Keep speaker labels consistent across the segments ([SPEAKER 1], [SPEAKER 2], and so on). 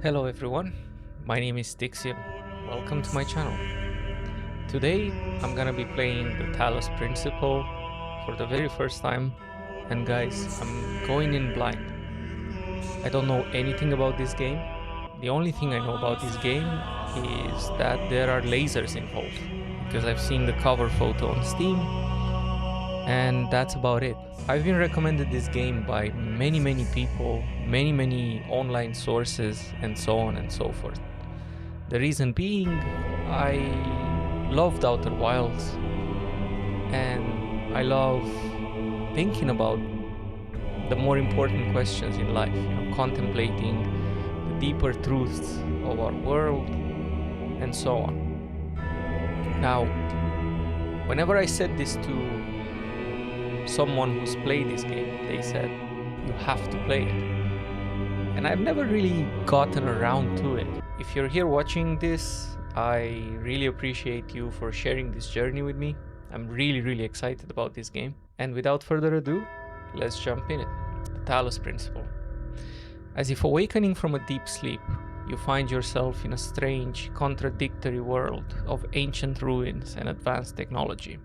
[SPEAKER 1] Hello everyone, my name is Dixian. Welcome to my channel. Today I'm gonna be playing the Talos Principle for the very first time, and guys, I'm going in blind. I don't know anything about this game. The only thing I know about this game is that there are lasers involved, because I've seen the cover photo on Steam, and that's about it. I've been recommended this game by many people, many online sources, and so on and so forth. The reason being, I loved Outer Wilds and I love thinking about the more important questions in life, contemplating the deeper truths of our world and so on. Now, whenever I said this to someone who's played this game, they said, you have to play it. And I've never really gotten around to it. If you're here watching this, I really appreciate you for sharing this journey with me. I'm really excited about this game. And without further ado, let's jump in it. The Talos Principle. As if awakening from a deep sleep, you find yourself in a strange, contradictory world of ancient ruins and advanced technology.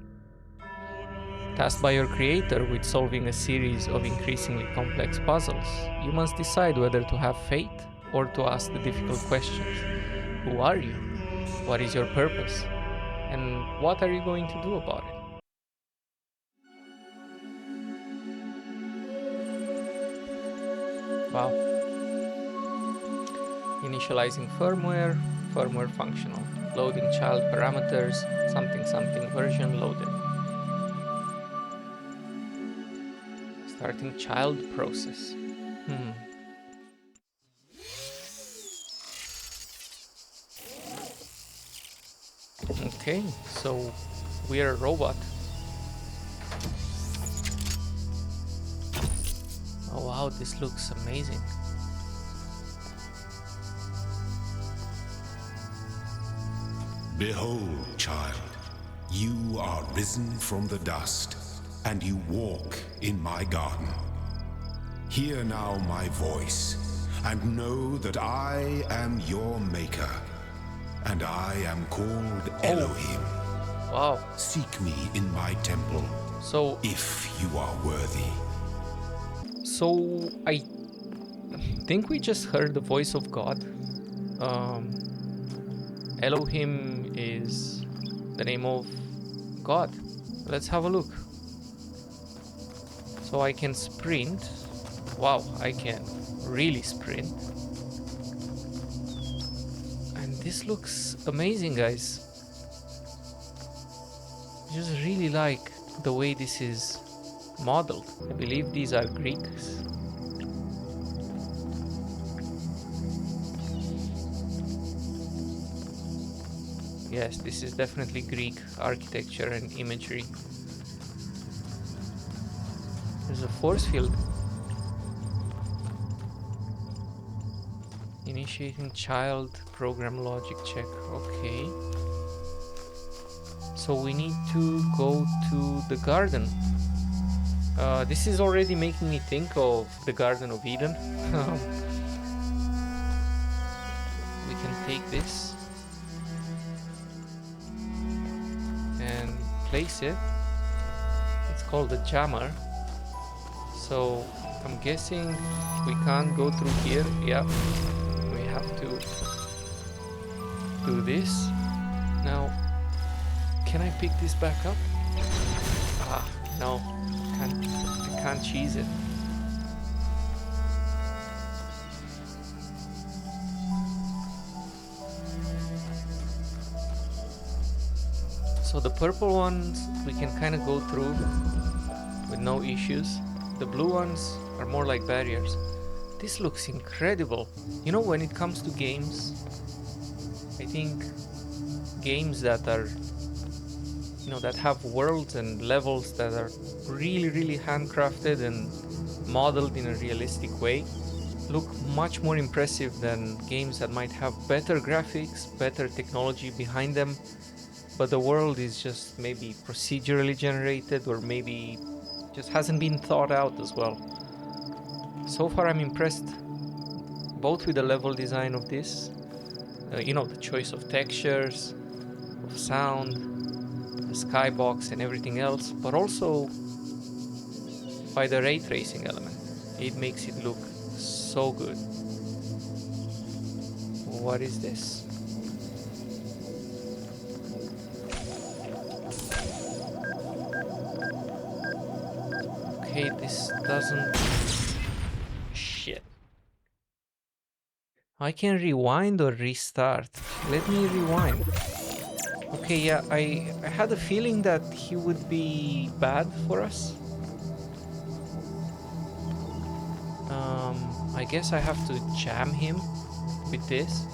[SPEAKER 1] Tasked by your creator with solving a series of increasingly complex puzzles, you must decide whether to have faith or to ask the difficult questions. Who are you? What is your purpose? And what are you going to do about it? Wow. Initializing firmware, firmware functional. Loading child parameters, something version loaded. Starting child process. Okay, so we are a robot. Oh wow, this looks amazing.
[SPEAKER 2] Behold, child, you are risen from the dust, and you walk in my garden. Hear now my voice, and know that I am your maker, and I am called Elohim.
[SPEAKER 1] Wow.
[SPEAKER 2] Seek me in my temple,
[SPEAKER 1] So
[SPEAKER 2] if you are worthy.
[SPEAKER 1] I think we just heard the voice of God. Elohim is the name of God. Let's have a look. So I can sprint. Wow, I can really sprint. And this looks amazing, guys. I just really like the way this is modeled. I believe these are Greeks. Yes, this is definitely Greek architecture and imagery. There's a force field. Initiating child program logic check. Okay. So we need to go to the garden. This is already making me think of the Garden of Eden. We can take this and place it. It's called a jammer. So I'm guessing we can't go through here. Yeah, we have to do this. Now, can I pick this back up? Ah, no, I can't cheese it. So the purple ones we can kind of go through with no issues. The blue ones are more like barriers. This looks incredible. You know, when it comes to games, I think games that are, that have worlds and levels that are really handcrafted and modeled in a realistic way look much more impressive than games that might have better graphics, better technology behind them, but the world is just maybe procedurally generated or maybe just hasn't been thought out as well. So far I'm impressed both with the level design of this, you know, the choice of textures, of sound, the skybox and everything else, but also by the ray tracing element. It makes it look so good. What is this? Okay, this doesn't... Shit. I can rewind or restart. Let me rewind. Okay, yeah, I had a feeling that he would be bad for us. I guess I have to jam him with this,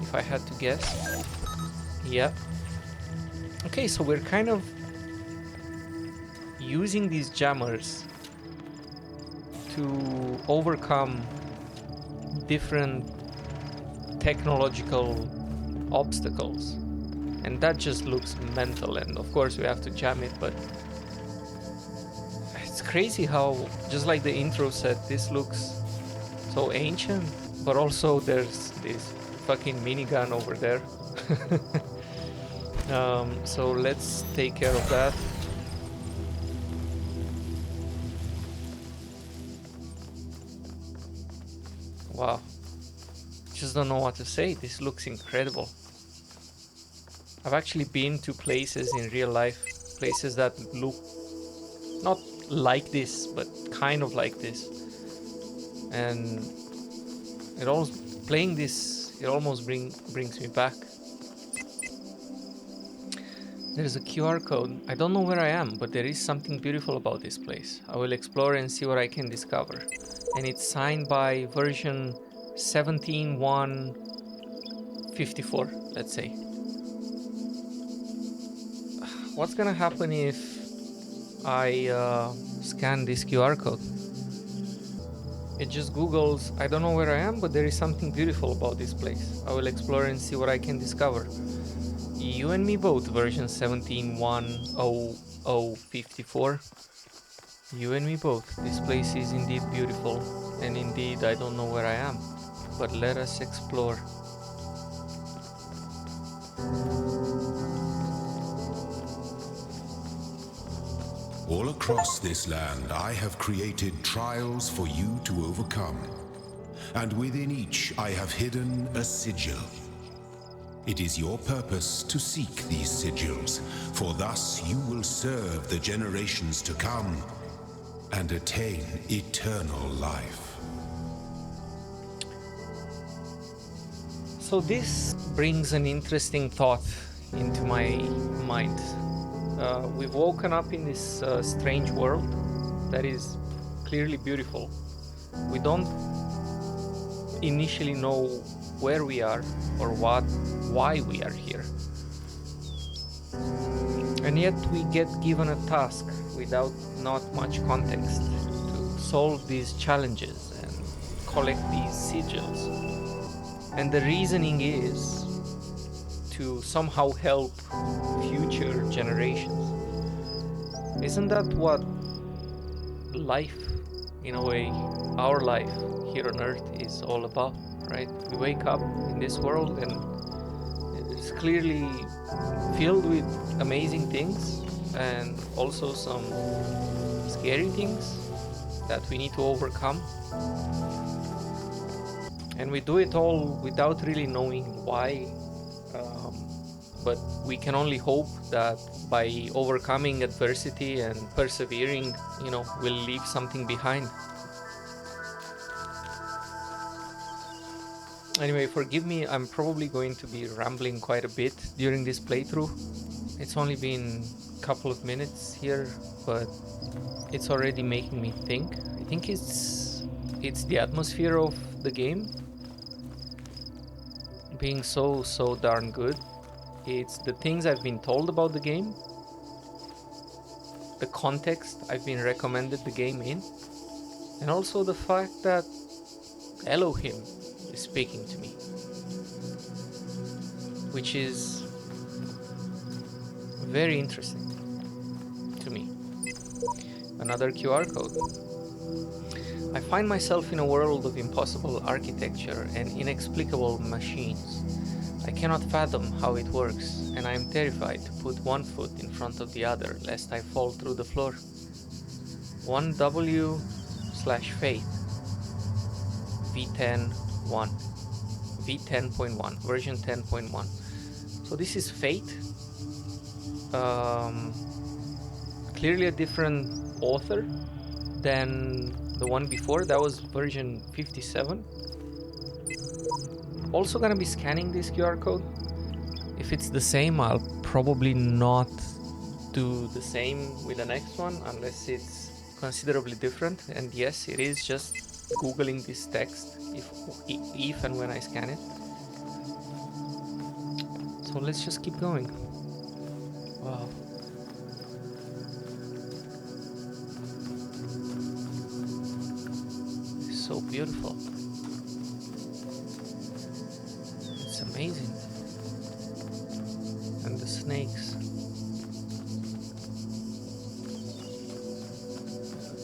[SPEAKER 1] if I had to guess. Yeah. Okay, so we're kind of using these jammers to overcome different technological obstacles. And that just looks mental, and of course we have to jam it, but it's crazy how, just like the intro said, this looks so ancient, but also there's this fucking minigun over there. So let's take care of that. Wow. Just don't know what to say. This looks incredible. I've actually been to places in real life, places that look not like this, but kind of like this. And it almost, playing this, it almost brings me back. There's a QR code. I don't know where I am, but there is something beautiful about this place. I will explore and see what I can discover. And it's signed by version 17.1.54, let's say. What's gonna happen if I scan this QR code? It just Googles, I don't know where I am, but there is something beautiful about this place. I will explore and see what I can discover. You and me both, version 17.1.0054. You and me both. This place is indeed beautiful, and indeed I don't know where I am. But let us explore.
[SPEAKER 2] All across this land, I have created trials for you to overcome. And within each, I have hidden a sigil. It is your purpose to seek these sigils, for thus you will serve the generations to come and attain eternal life.
[SPEAKER 1] So this brings an interesting thought into my mind. We've woken up in this strange world that is clearly beautiful. We don't initially know where we are or why we are here. And yet we get given a task without not much context to solve these challenges and collect these sigils. And the reasoning is to somehow help future generations. Isn't that what life, in a way, our life here on Earth is all about, right? We wake up in this world and it's clearly filled with amazing things and also some scary things that we need to overcome. And we do it all without really knowing why. But we can only hope that by overcoming adversity and persevering, we'll leave something behind. Anyway, forgive me, I'm probably going to be rambling quite a bit during this playthrough. It's only been a couple of minutes here, but it's already making me think. I think it's the atmosphere of the game being so darn good. It's the things I've been told about the game, the context I've been recommended the game in, and also the fact that Elohim is speaking to me, which is very interesting to me. Another QR code. I find myself in a world of impossible architecture and inexplicable machines. I cannot fathom how it works, and I am terrified to put one foot in front of the other lest I fall through the floor. 1W/faith V10.1 V10.1 version 10.1. So this is Fate. Clearly a different author than the one before. That was version 57. Also gonna be scanning this QR code. If it's the same, I'll probably not do the same with the next one unless it's considerably different. And yes, it is just googling this text if and when I scan it. So let's just keep going. Wow. It's so beautiful. It's amazing. And the snakes.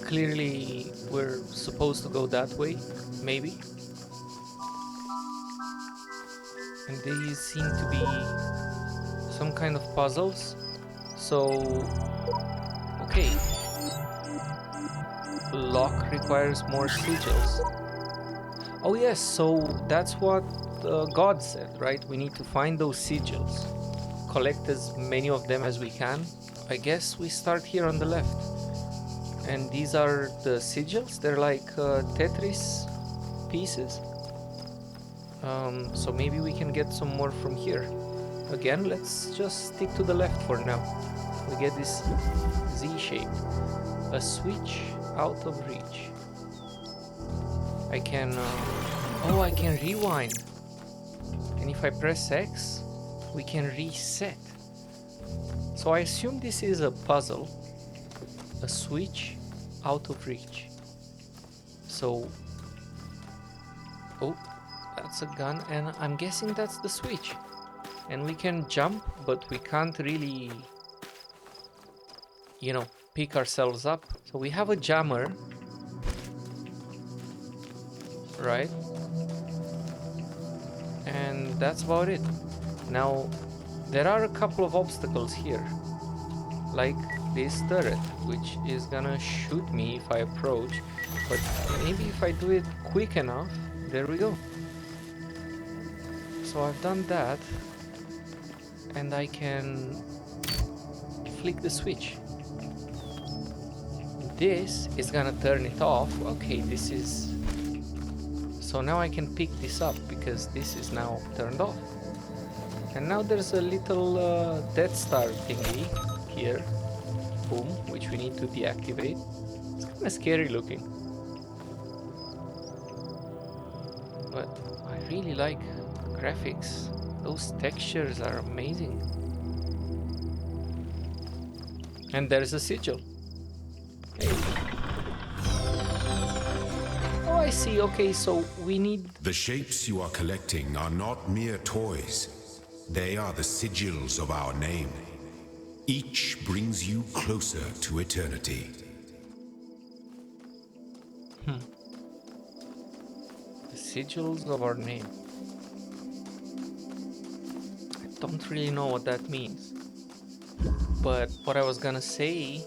[SPEAKER 1] Clearly we're supposed to go that way, maybe. And these seem to be some kind of puzzles. So, okay. Lock requires more sigils. Oh yes, so that's what God said, right? We need to find those sigils. Collect as many of them as we can. I guess we start here on the left. And these are the sigils. They're like Tetris pieces. So maybe we can get some more from here. Again, let's just stick to the left for now. We get this Z shape. A switch out of reach. I can... oh, I can rewind. And if I press X, we can reset. So I assume this is a puzzle. A switch out of reach. So... oh, that's a gun, and I'm guessing that's the switch. And we can jump, but we can't really, you know, pick ourselves up. So we have a jammer, right? And that's about it. Now, there are a couple of obstacles here, like this turret, which is gonna shoot me if I approach, but maybe if I do it quick enough. There we go. So I've done that, and I can flick the switch. This is gonna turn it off. Okay, this is... so now I can pick this up because this is now turned off. And now there's a little Death Star thingy here. Boom, which we need to deactivate. It's kind of scary looking. But I really like graphics. Those textures are amazing. And there's a sigil. Hey. Oh, I see. Okay, so we need...
[SPEAKER 2] The shapes you are collecting are not mere toys. They are the sigils of our name. Each brings you closer to eternity.
[SPEAKER 1] The sigils of our name. I don't really know what that means. But what I was gonna say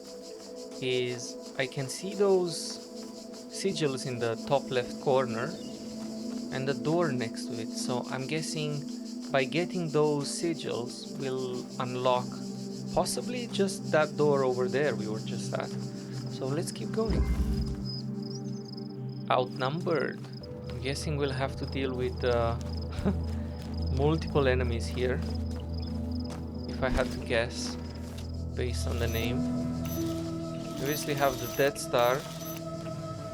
[SPEAKER 1] is I can see those sigils in the top left corner and the door next to it. So I'm guessing by getting those sigils we'll unlock possibly just that door over there we were just at. So let's keep going. Outnumbered. I'm guessing we'll have to deal with multiple enemies here, if I had to guess based on the name. We obviously have the Death Star.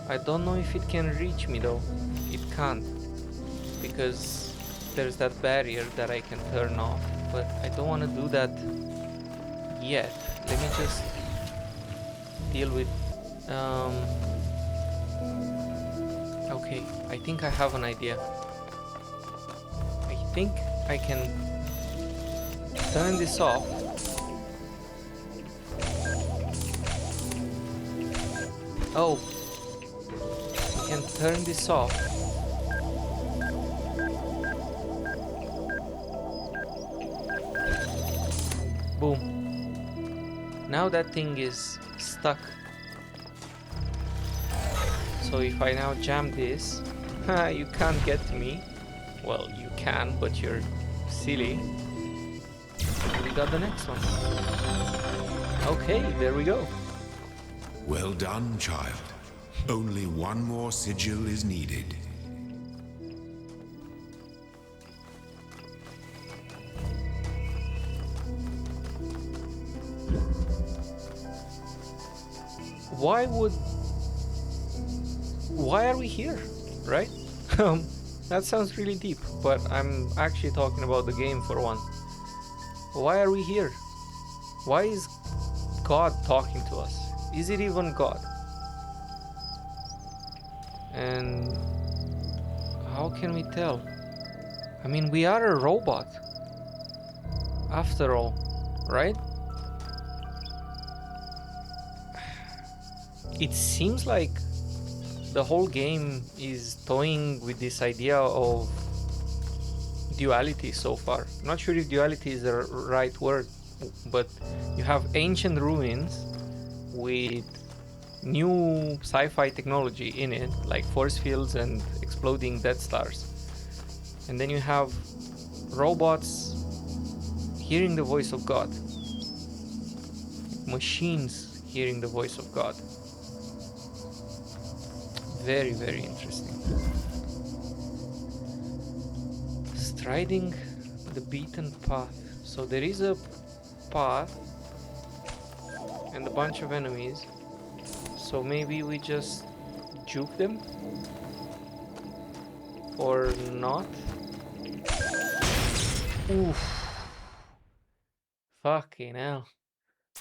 [SPEAKER 1] I don't know if it can reach me though. It can't, because there's that barrier that I can turn off, but I don't want to do that yet. Let me just deal with okay, I think I have an idea. I think I can turn this off. Oh, can turn this off. Boom. Now that thing is stuck. So if I now jam this, you can't get to me. Well, you can, but you're silly. And we got the next one. Okay, there we go.
[SPEAKER 2] Well done, child. Only one more sigil is needed.
[SPEAKER 1] Why are we here, right? That sounds really deep, but I'm actually talking about the game for one. Why are we here? Why is God talking to us? Is it even God? And how can we tell? I mean, we are a robot after all, right? It seems like the whole game is toying with this idea of duality so far. I'm not sure if duality is the right word, but you have ancient ruins with new sci-fi technology in it, like force fields and exploding Death Stars. And then you have robots hearing the voice of God, machines hearing the voice of God. Very, very interesting. Striding the beaten path. So there is a path and a bunch of enemies. So maybe we just juke them? Or not? Oof. Fucking hell.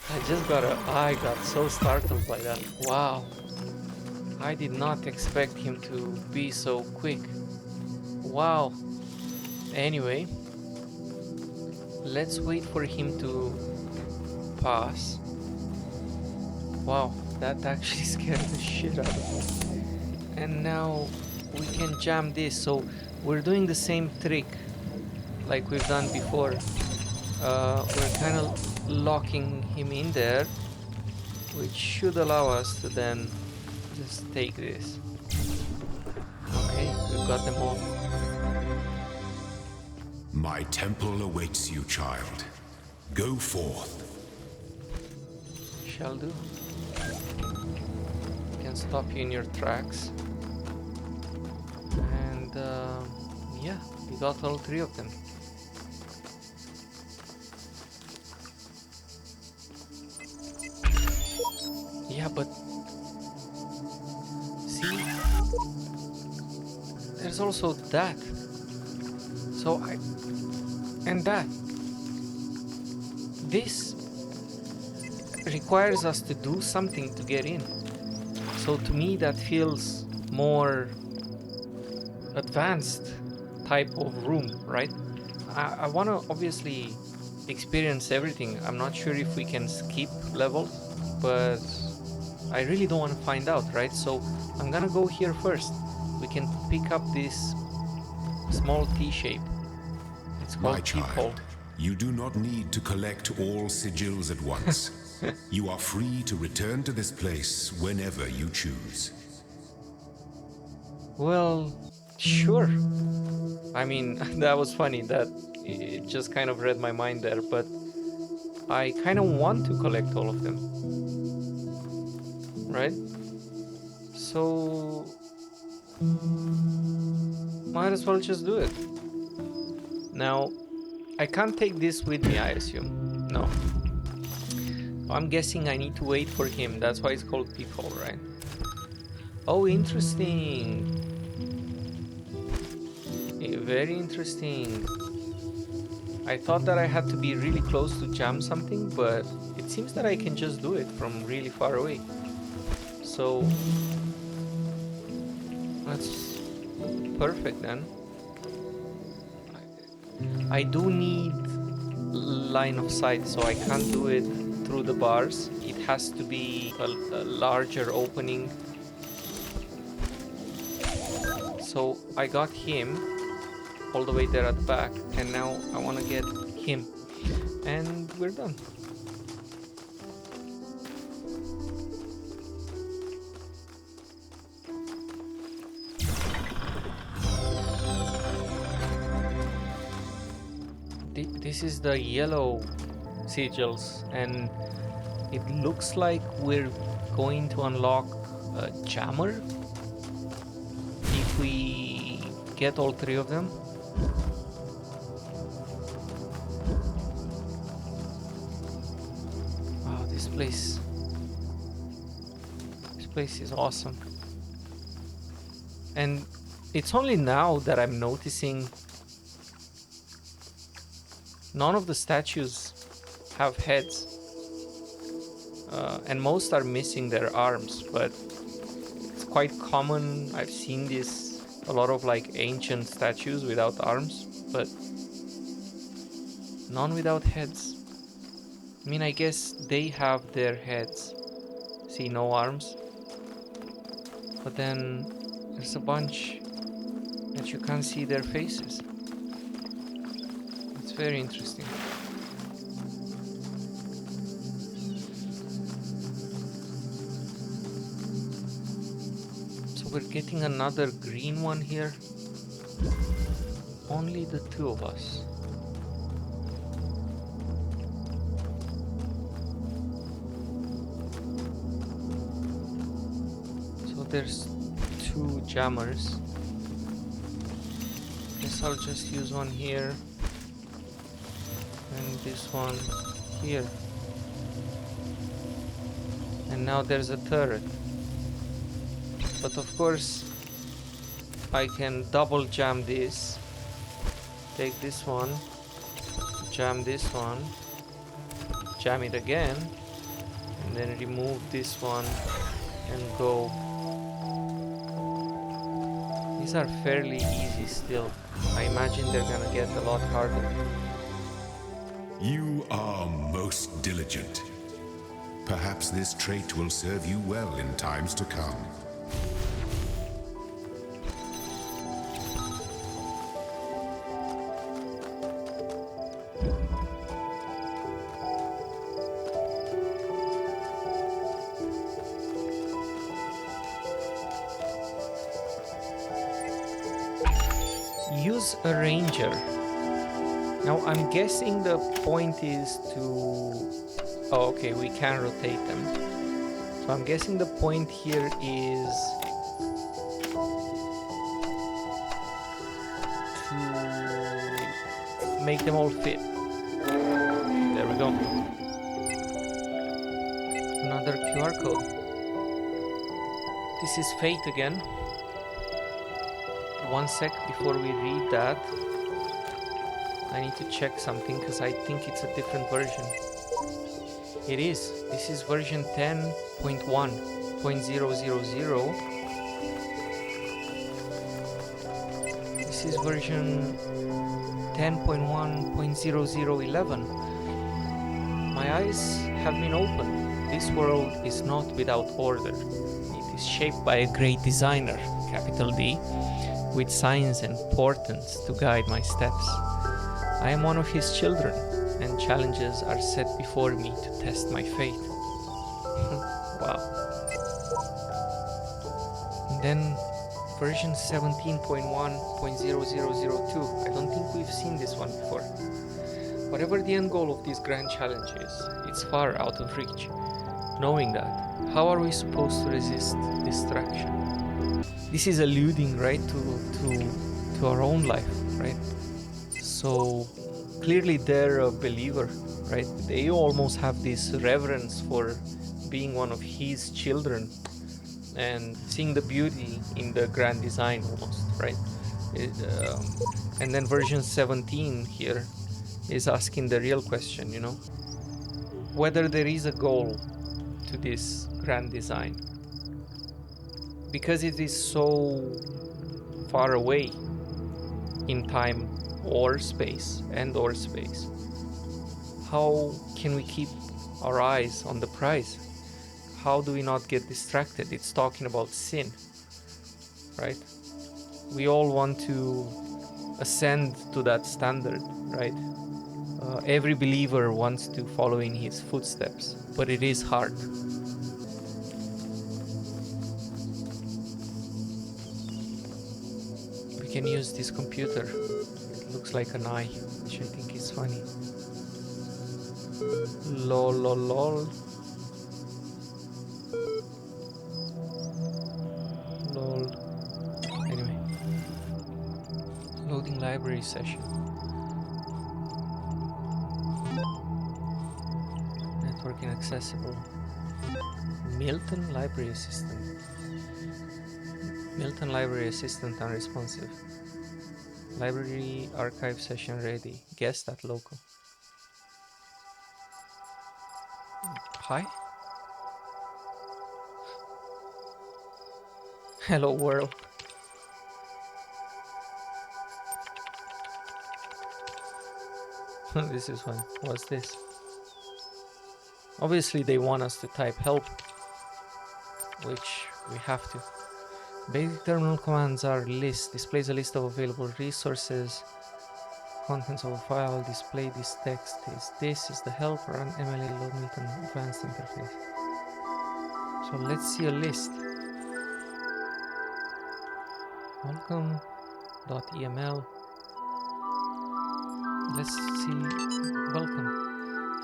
[SPEAKER 1] I got so startled by that. Wow. I did not expect him to be so quick. Wow. Anyway, let's wait for him to pass. Wow, that actually scared the shit out of me. And now we can jam this. So we're doing the same trick like we've done before. We're kind of locking him in there, which should allow us to then just take this. Okay, we've got them all.
[SPEAKER 2] My temple awaits you, child. Go forth.
[SPEAKER 1] Shall do. Can stop you in your tracks. And yeah, we got all three of them. Yeah, but see, there's also that. So and that. This requires us to do something to get in. So to me that feels more advanced type of room, right? I want to obviously experience everything. I'm not sure if we can skip levels, but I really don't want to find out, right? So I'm gonna go here first. We can pick up this small T shape. It's called
[SPEAKER 2] My child, you do not need to collect all sigils at once. You are free to return to this place whenever you choose.
[SPEAKER 1] Well, sure. I mean, that was funny. That it just kind of read my mind there, but I kind of want to collect all of them. Right? So might as well just do it. Now, I can't take this with me, I assume. No. I'm guessing I need to wait for him. That's why it's called Peephole, right? Oh, interesting. Very interesting. I thought that I had to be really close to jam something, but it seems that I can just do it from really far away. So that's perfect then. I do need line of sight, so I can't do it through the bars. It has to be a larger opening. So I got him all the way there at the back, and now I want to get him, and we're done. This is the yellow sigils, and it looks like we're going to unlock a jammer if we get all 3 of them. Wow, this place is awesome. And it's only now that I'm noticing none of the statues have heads, and most are missing their arms, but it's quite common. I've seen this, a lot of like ancient statues without arms, but none without heads. I mean, I guess they have their heads. See, no arms. But then there's a bunch that you can't see their faces. It's very interesting. So we're getting another green one here. Only the 2 of us. So there's 2 jammers. Guess I'll just use one here and this one here. And now there's a turret. But of course I can double jam this. Take this one, jam this one, jam it again, and then remove this one and go. These are fairly easy still. I imagine they're gonna get a lot harder.
[SPEAKER 2] You are most diligent. Perhaps this trait will serve you well in times to come.
[SPEAKER 1] Use a ranger. Now I'm guessing the point is to... Oh, okay, we can rotate them. So I'm guessing the point here is to make them all fit. There we go. Another QR code. This is Fate again. 1 sec before we read that. I need to check something because I think it's a different version. It is. This is version 10.1.000. This is version 10.1.0011. My eyes have been opened. This world is not without order. It is shaped by a great designer, capital D, with science and portents to guide my steps. I am one of his children, and challenges are set before me to test my faith. Wow. And then version 17.1.0002. I don't think we've seen this one before. Whatever the end goal of this grand challenge is, it's far out of reach. Knowing that, how are we supposed to resist distraction? This is alluding, right, to our own life, right? So clearly they're a believer, right? They almost have this reverence for being one of his children and seeing the beauty in the grand design almost, right? And then version 17 here is asking the real question, you know, whether there is a goal to this grand design. Because it is so far away in time or space, how can we keep our eyes on the prize? How do we not get distracted? It's talking about sin, right? we all want to ascend to that standard, right? Every believer wants to follow in his footsteps, but it is hard. We can use this computer. It looks like an eye, which I think is funny. Lol, lol, lol. Lol. Anyway. Loading library session. Network inaccessible. Milton Library Assistant. Milton Library Assistant unresponsive. Library archive session ready. Guest at local. Hi. Hello world. This is fun. What's this? Obviously they want us to type help, which we have to. Basic terminal commands are list, displays a list of available resources, contents of a file, display this text. This is the help, run MLA load Milton advanced interface. So let's see a list. Welcome.eml. Let's see. Welcome.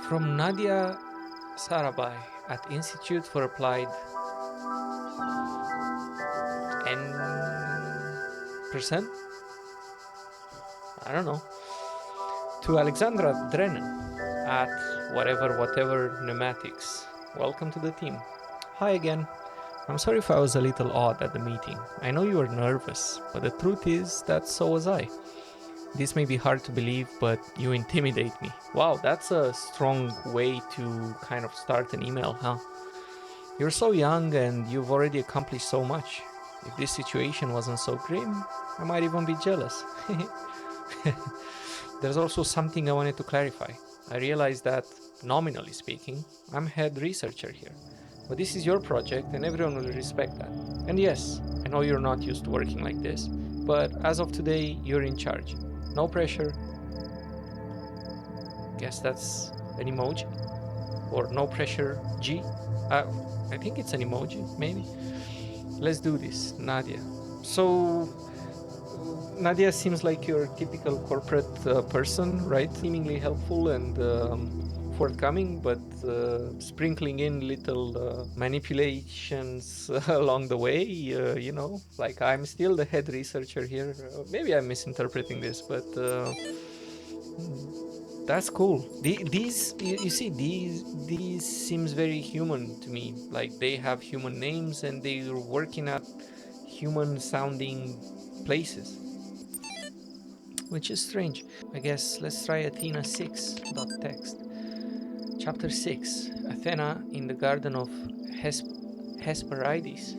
[SPEAKER 1] From Nadia Sarabhai at Institute for Applied N%? I don't know. To Alexandra Drennan at whatever pneumatics. Welcome to the team. Hi again. I'm sorry if I was a little odd at the meeting. I know you were nervous, but the truth is that so was I. This may be hard to believe, but you intimidate me. Wow, that's a strong way to kind of start an email, huh? You're so young and you've already accomplished so much. If this situation wasn't so grim, I might even be jealous. There's also something I wanted to clarify. I realized that, nominally speaking, I'm head researcher here. But this is your project and everyone will respect that. And yes, I know you're not used to working like this, but as of today, you're in charge. No pressure. Guess that's an emoji. Or no pressure G. I think it's an emoji, maybe. Let's do this, Nadia. So, Nadia seems like your typical corporate person, right? Seemingly helpful and forthcoming, but sprinkling in little manipulations along the way, you know, like I'm still the head researcher here. Maybe I'm misinterpreting this, but that's cool. These, you see, these seems very human to me. Like they have human names and they're working at human sounding places, which is strange. I guess let's try Athena 6.text. Chapter 6, Athena in the garden of Hesperides.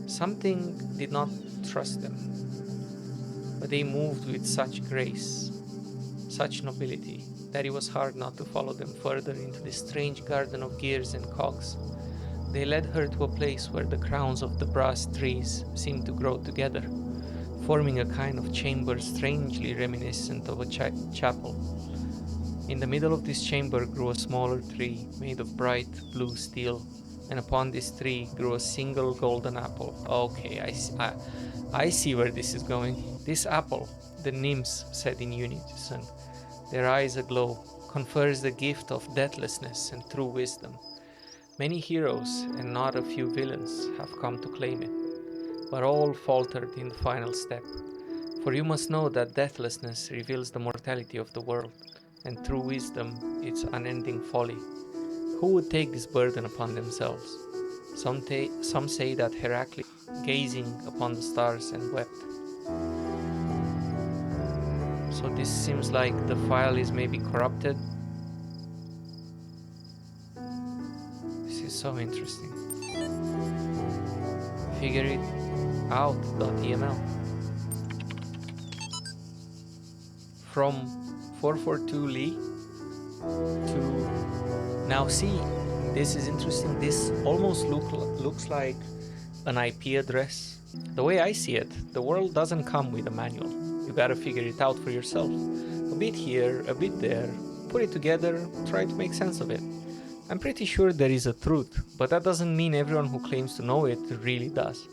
[SPEAKER 1] Something did not trust them, but they moved with such grace, such nobility, that it was hard not to follow them further into this strange garden of gears and cogs. They led her to a place where the crowns of the brass trees seemed to grow together, forming a kind of chamber strangely reminiscent of a chapel. In the middle of this chamber grew a smaller tree made of bright blue steel, and upon this tree grew a single golden apple. Okay, I see where this is going. This apple, the nymphs said in unison, their eyes aglow, confers the gift of deathlessness and true wisdom. Many heroes and not a few villains have come to claim it, but all faltered in the final step. For you must know that deathlessness reveals the mortality of the world, and true wisdom its unending folly. Who would take this burden upon themselves? Some say that Heracles, gazing upon the stars and wept. So this seems like the file is maybe corrupted. This is so interesting. Figure it out.eml. From 442 Lee to now see, this is interesting. This almost looks like an IP address, The way I see it, the world doesn't come with a manual. You gotta figure it out for yourself. A bit here, a bit there, put it together, try to make sense of it. I'm pretty sure there is a truth, but that doesn't mean everyone who claims to know it really does.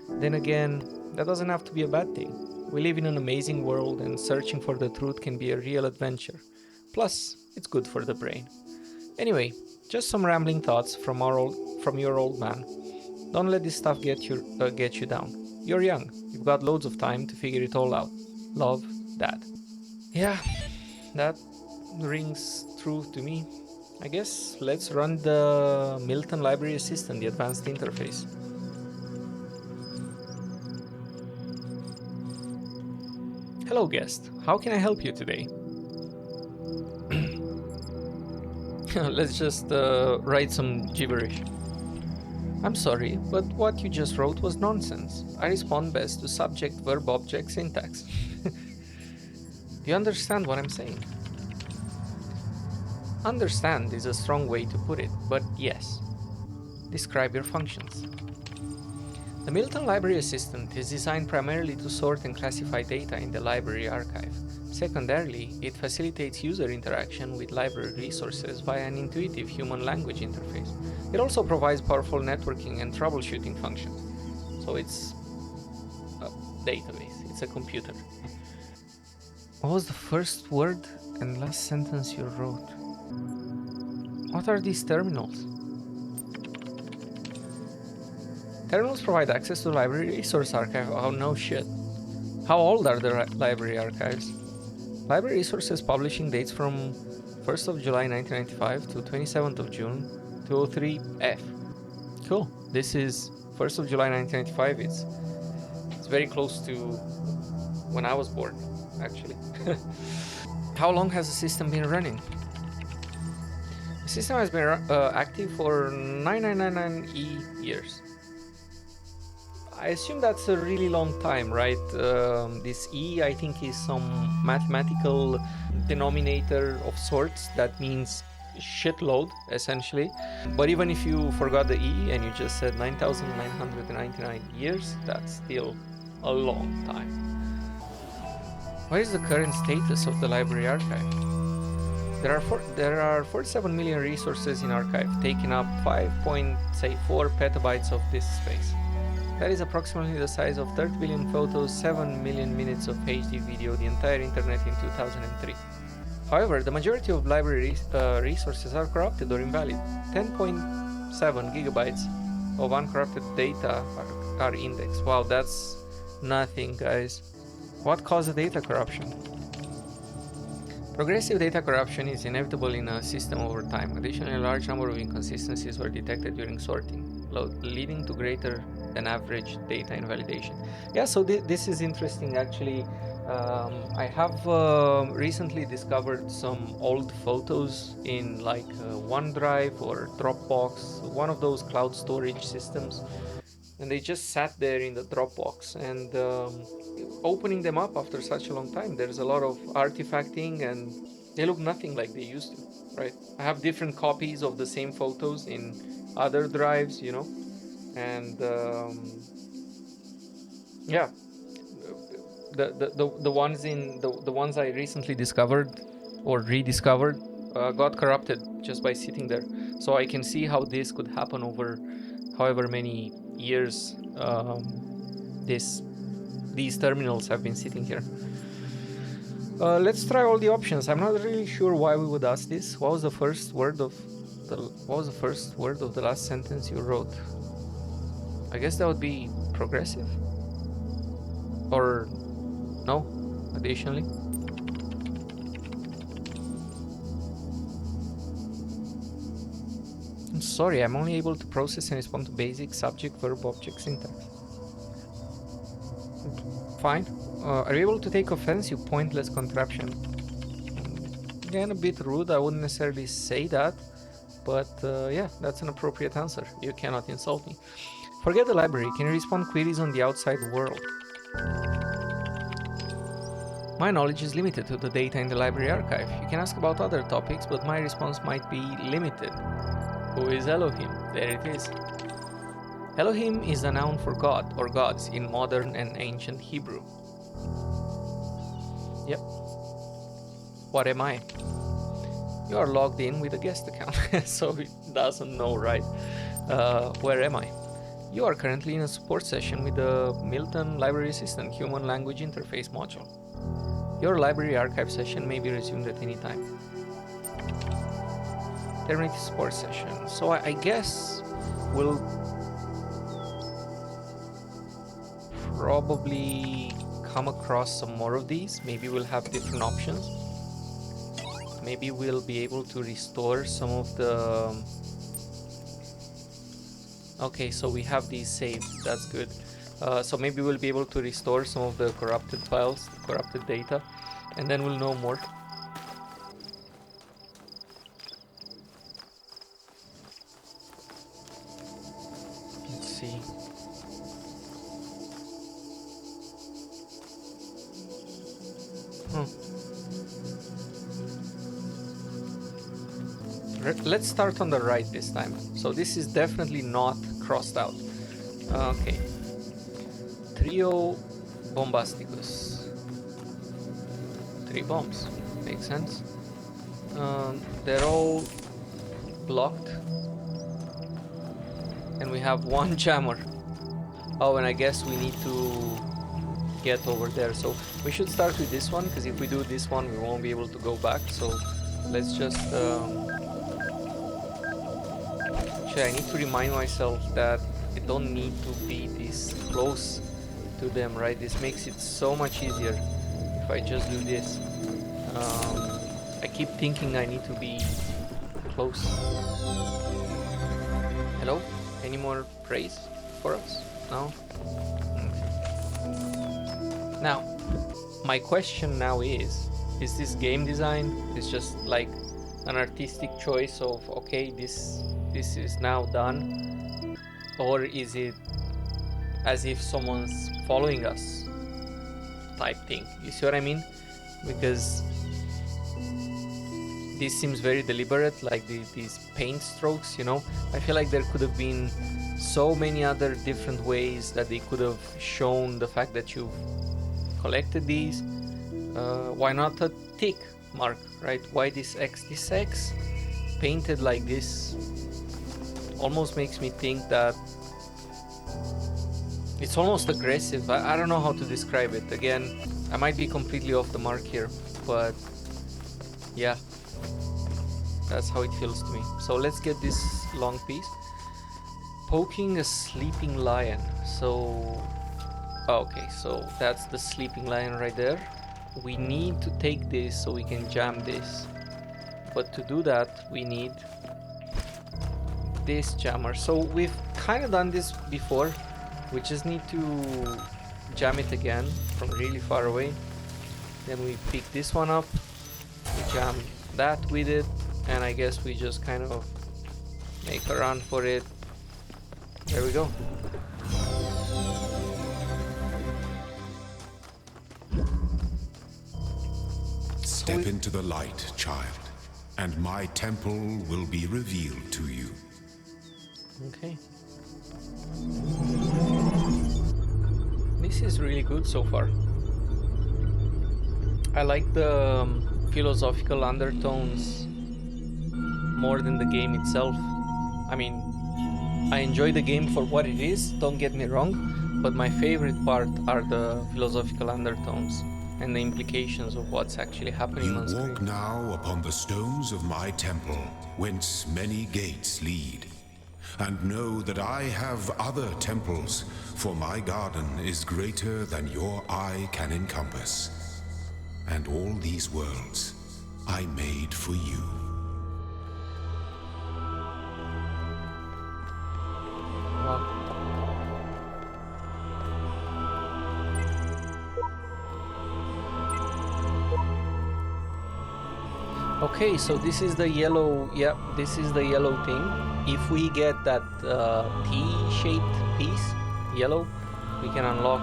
[SPEAKER 1] Then again, that doesn't have to be a bad thing. We live in an amazing world, and searching for the truth can be a real adventure. Plus, it's good for the brain. Anyway, just some rambling thoughts from your old man. Don't let this stuff get you down. You're young. You've got loads of time to figure it all out. Love, Dad. Yeah, that rings true to me. I guess let's run the Milton Library Assistant, the advanced interface. Hello guest, how can I help you today? Let's just write some gibberish. I'm sorry, but what you just wrote was nonsense. I respond best to subject, verb, object syntax. Do you understand what I'm saying? Understand is a strong way to put it, but yes. Describe your functions. The Milton Library Assistant is designed primarily to sort and classify data in the library archive. Secondarily, it facilitates user interaction with library resources via an intuitive human language interface. It also provides powerful networking and troubleshooting functions. So it's a database, it's a computer. What was the first word and last sentence you wrote? What are these terminals? Terminals provide access to library resource archive. Oh no shit. How old are the library archives? Library resources publishing dates from 1st of July 1995 to 27th of June 203F. Cool. This is 1st of July 1995. It's very close to when I was born, actually. How long has the system been running? The system has been active for 9999 years. I assume that's a really long time, right? This E, I think, is some mathematical denominator of sorts that means shitload, essentially. But even if you forgot the E and you just said 9,999 years, that's still a long time. What is the current status of the library archive? There are 47 million resources in archive, taking up 5.4 petabytes of disk space. That is approximately the size of 30 billion photos, 7 million minutes of HD video, the entire internet in 2003. However, the majority of library resources are corrupted or invalid. 10.7 gigabytes of uncorrupted data are indexed. Wow, that's nothing, guys. What caused the data corruption? Progressive data corruption is inevitable in a system over time. Additionally, a large number of inconsistencies were detected during sorting, leading to greater than average data invalidation. Yeah, so this is interesting actually. I have recently discovered some old photos in like OneDrive or Dropbox, one of those cloud storage systems, and they just sat there in the Dropbox, and opening them up after such a long time, there's a lot of artifacting and they look nothing like they used to, right? I have different copies of the same photos in other drives, you know, and yeah, the ones in the ones I recently discovered or rediscovered got corrupted just by sitting there. So I can see how this could happen over however many years these terminals have been sitting here. Let's try all the options. I'm not really sure why we would ask this. What was the first word of the last sentence you wrote? I guess that would be progressive. Or no, additionally. I'm sorry, I'm only able to process and respond to basic subject, verb, object syntax. Fine. Are you able to take offense, you pointless contraption? Again, a bit rude, I wouldn't necessarily say that, but yeah, that's an appropriate answer. You cannot insult me. Forget the library, can you respond queries on the outside world? My knowledge is limited to the data in the library archive. You can ask about other topics, but my response might be limited. Who is Elohim? There it is. Elohim is a noun for God or gods in modern and ancient Hebrew. Yep. What am I? You are logged in with a guest account, so it doesn't know, right? Where am I? You are currently in a support session with the Milton Library Assistant Human Language Interface module. Your library archive session may be resumed at any time. Terminate support session. So I guess we'll probably come across some more of these. Maybe we'll have different options. Maybe we'll be able to restore some of the... Okay, so we have these saved. That's good. So maybe we'll be able to restore some of the corrupted files, corrupted data, and then we'll know more. Let's see. Let's start on the right this time. So this is definitely not crossed out. Okay. Trio Bombasticus. 3 bombs. Makes sense. They're all blocked. And we have 1 jammer. Oh, and I guess we need to get over there. So we should start with this one, because if we do this one, we won't be able to go back. So let's just... I need to remind myself that I don't need to be this close to them, right? This makes it so much easier if I just do this. I keep thinking I need to be close. Hello? Any more praise for us? No? Okay. Now, my question now is this game design? Is just like an artistic choice of, okay, this is now done, or is it as if someone's following us type thing? You see what I mean? Because this seems very deliberate, like these paint strokes, you know. I feel like there could have been so many other different ways that they could have shown the fact that you've collected these. Why not a tick mark, right? Why this X? This X painted like this almost makes me think that it's almost aggressive. I don't know how to describe it. Again, I might be completely off the mark here, but yeah, that's how it feels to me. So let's get this long piece. Poking a sleeping lion. So, okay, so that's the sleeping lion right there. We need to take this so we can jam this. But to do that, we need this jammer. So we've kind of done this before. We just need to jam it again from really far away. Then we pick this one up, we jam that with it, and I guess we just kind of make a run for it. There we go.
[SPEAKER 2] Step into the light, child, and my temple will be revealed to you.
[SPEAKER 1] Okay. This is really good so far. I like the philosophical undertones more than the game itself. I mean, I enjoy the game for what it is, don't get me wrong, but my favorite part are the philosophical undertones and the implications of what's actually happening on screen.
[SPEAKER 2] You walk now upon the stones of my temple, whence many gates lead. And know that I have other temples, for my garden is greater than your eye can encompass. And all these worlds I made for you.
[SPEAKER 1] Wow. Okay, so this is the yellow, yeah, this is the yellow thing. If we get that T-shaped piece, yellow, we can unlock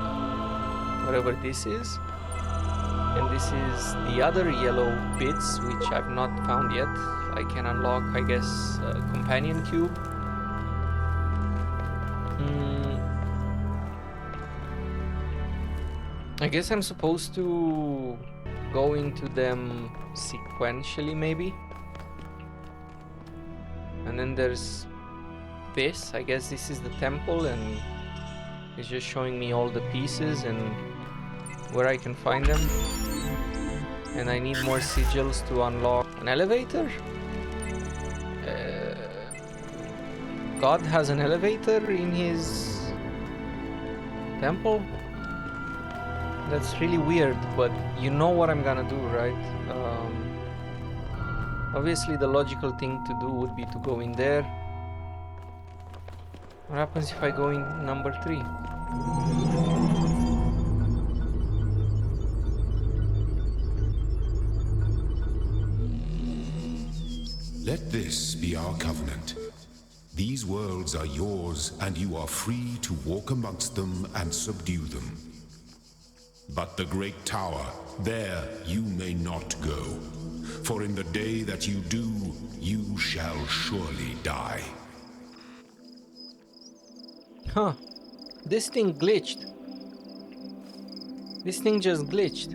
[SPEAKER 1] whatever this is. And this is the other yellow bits, which I've not found yet. I can unlock, I guess, a companion cube. I guess I'm supposed to go into them sequentially, maybe. And then there's this. I guess this is the temple, and it's just showing me all the pieces and where I can find them. And I need more sigils to unlock an elevator. God has an elevator in his temple. That's really weird, but you know what I'm gonna do, right? Obviously the logical thing to do would be to go in there. What happens if I go in number 3?
[SPEAKER 2] Let this be our covenant. These worlds are yours, and you are free to walk amongst them and subdue them. But the great tower, there you may not go. For in the day that you do, you shall surely die.
[SPEAKER 1] Huh. This thing glitched. This thing just glitched.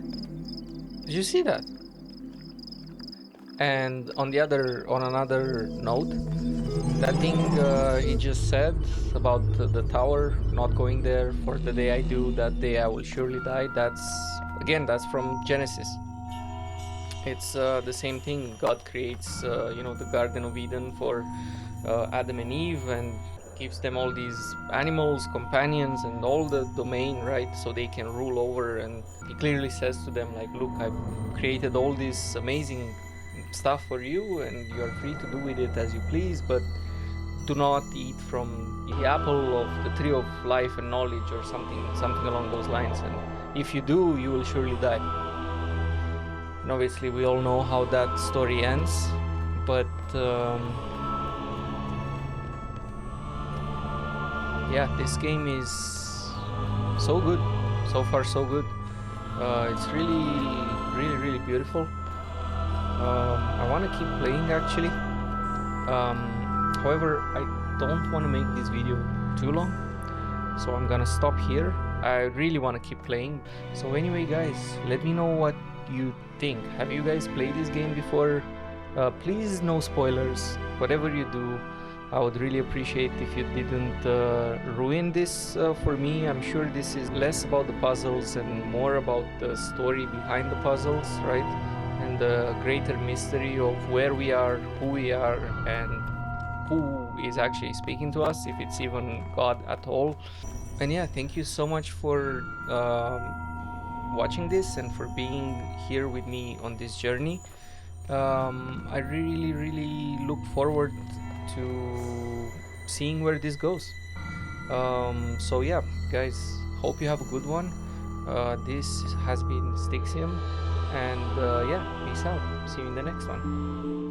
[SPEAKER 1] Did you see that? And on another note, that thing it just said about the tower, not going there. For the day I do, that day I will surely die. That's from Genesis. It's the same thing. God creates, the Garden of Eden for Adam and Eve, and gives them all these animals, companions, and all the domain, right? So they can rule over. And he clearly says to them, like, look, I've created all this amazing stuff for you, and you are free to do with it as you please, but do not eat from the apple of the tree of life and knowledge, or something along those lines. And if you do, you will surely die. And obviously we all know how that story ends, but yeah, this game is so good. So far so good. It's really beautiful. I want to keep playing, actually. However, I don't want to make this video too long, so I'm gonna stop here. I really want to keep playing. So anyway, guys, let me know what you think. Have you guys played this game before? Please, no spoilers. Whatever you do, I would really appreciate if you didn't ruin this for me. I'm sure this is less about the puzzles and more about the story behind the puzzles, right? And the greater mystery of where we are, who we are, and who is actually speaking to us, if it's even God at all. And yeah, thank you so much for watching this and for being here with me on this journey. I really look forward to seeing where this goes. So yeah, guys, hope you have a good one. This has been Stixium, and yeah, peace out. See you in the next one.